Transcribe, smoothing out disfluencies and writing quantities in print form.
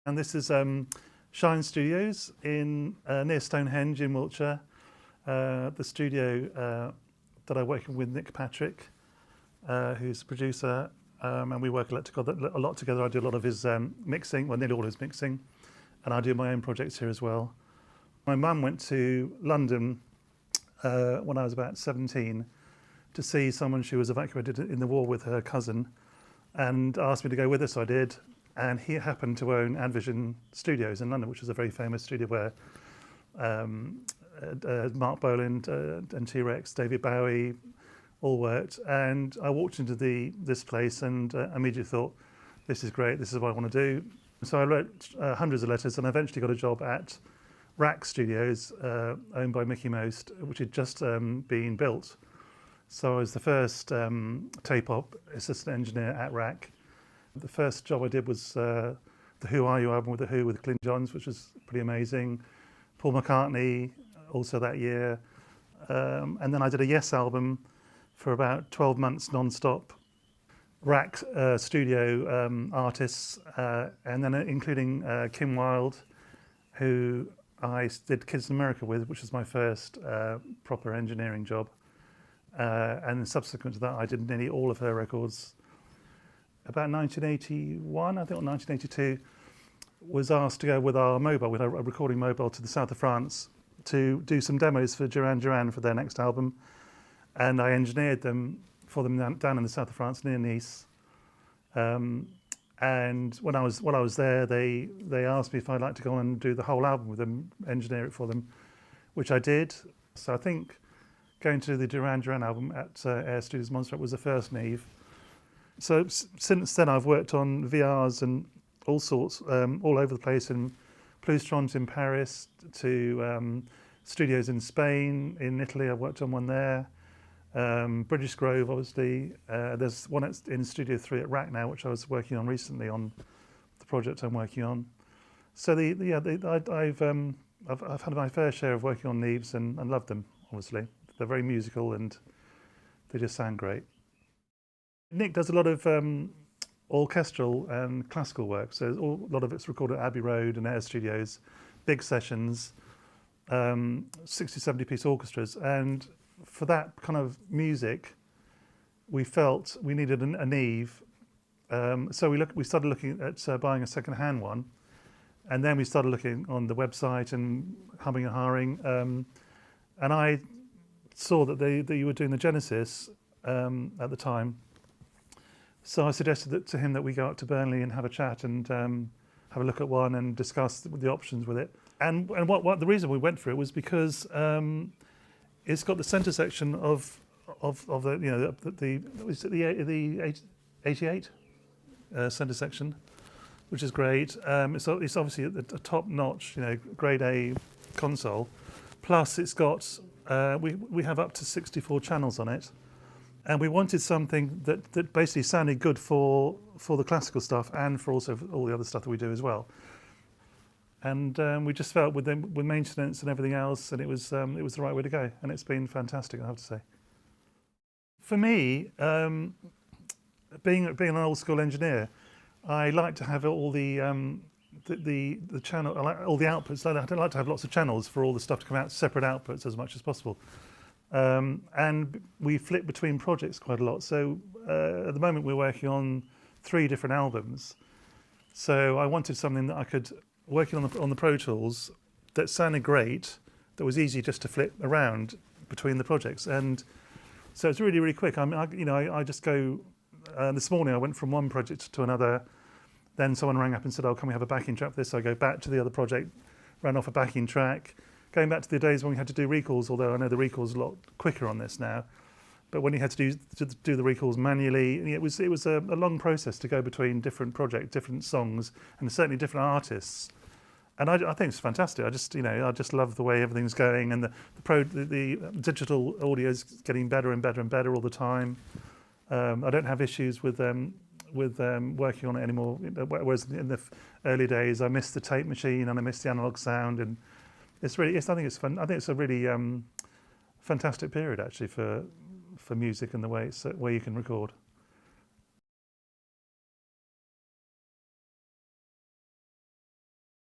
And this is Shine Studios in near Stonehenge in Wiltshire. The studio that I work with Nick Patrick, who's the producer, and we work a lot together. I do a lot of his mixing, well, nearly all his mixing, and I do my own projects here as well. My mum went to London when I was about 17 to see someone she was evacuated in the war with, her cousin, and asked me to go with her, so I did. And he happened to own Advision Studios in London, which is a very famous studio where Mark Boland and T-Rex, David Bowie all worked. And I walked into this place and immediately thought, this is great, this is what I want to do. So I wrote hundreds of letters and I eventually got a job at RAC Studios, owned by Mickey Most, which had just been built. So I was the first tape-op assistant engineer at RAC. The first job I did was the Who Are You album with The Who with Clint Johns, which was pretty amazing. Paul McCartney also that year. And then I did a Yes album for about 12 months non-stop. RAC studio artists, and then including Kim Wilde, who I did Kids in America with, which was my first proper engineering job. And subsequent to that, I did nearly all of her records. About 1981, I think, or 1982, was asked to go with our recording mobile to the south of France to do some demos for Duran Duran for their next album. And I engineered them for them down in the south of France, near Nice. And while I was there, they asked me if I'd like to go on and do the whole album with them, engineer it for them, which I did. So I think going to the Duran Duran album at Air Studios Montserrat was the first Neve. So since then I've worked on VRs and all sorts, all over the place, in Ploustrons in Paris to studios in Spain, in Italy. I worked on one there. British Grove, obviously. There's one in Studio 3 at RAC now, which I was working on recently on the project I'm working on. So I've had my fair share of working on Neves and loved them, obviously. They're very musical and they just sound great. Nick does a lot of orchestral and classical work, so a lot of it's recorded at Abbey Road and Air Studios, big sessions, 60, 70 piece orchestras. And for that kind of music, we felt we needed a Neve. So we started looking at buying a second-hand one, and then we started looking on the website and humming and hawing. And I saw that you were doing the Genesys at the time. So I suggested to him that we go up to Burnley and have a chat and have a look at one and discuss the options with it. And what the reason we went for it was because it's got the centre section of the 88 centre section, which is great. It's obviously a top-notch, grade A console. Plus, it's got we have up to 64 channels on it. And we wanted something that basically sounded good for the classical stuff and for also all the other stuff that we do as well. And we just felt with maintenance and everything else, and it was the right way to go. And it's been fantastic, I have to say. For me, being an old school engineer, I like to have all the channel, all the outputs. I don't like to have lots of channels for all the stuff to come out, separate outputs as much as possible. And we flip between projects quite a lot. So at the moment we're working on 3 different albums. So I wanted something that I could, working on the Pro Tools, that sounded great, that was easy just to flip around between the projects. And so it's really, really quick. I just go, this morning I went from one project to another. Then someone rang up and said, oh, can we have a backing track for this? So I go back to the other project, ran off a backing track. Going back to the days when we had to do recalls, although I know the recall's a lot quicker on this now, but when you had to do the recalls manually, it was a long process to go between different projects, different songs, and certainly different artists. And I think it's fantastic. I just love the way everything's going, and the digital audio is getting better and better and better all the time. I don't have issues with working on it anymore. Whereas in the early days, I missed the tape machine and I missed the analog sound, and I think it's fun. I think it's a really fantastic period actually for music and the way you can record.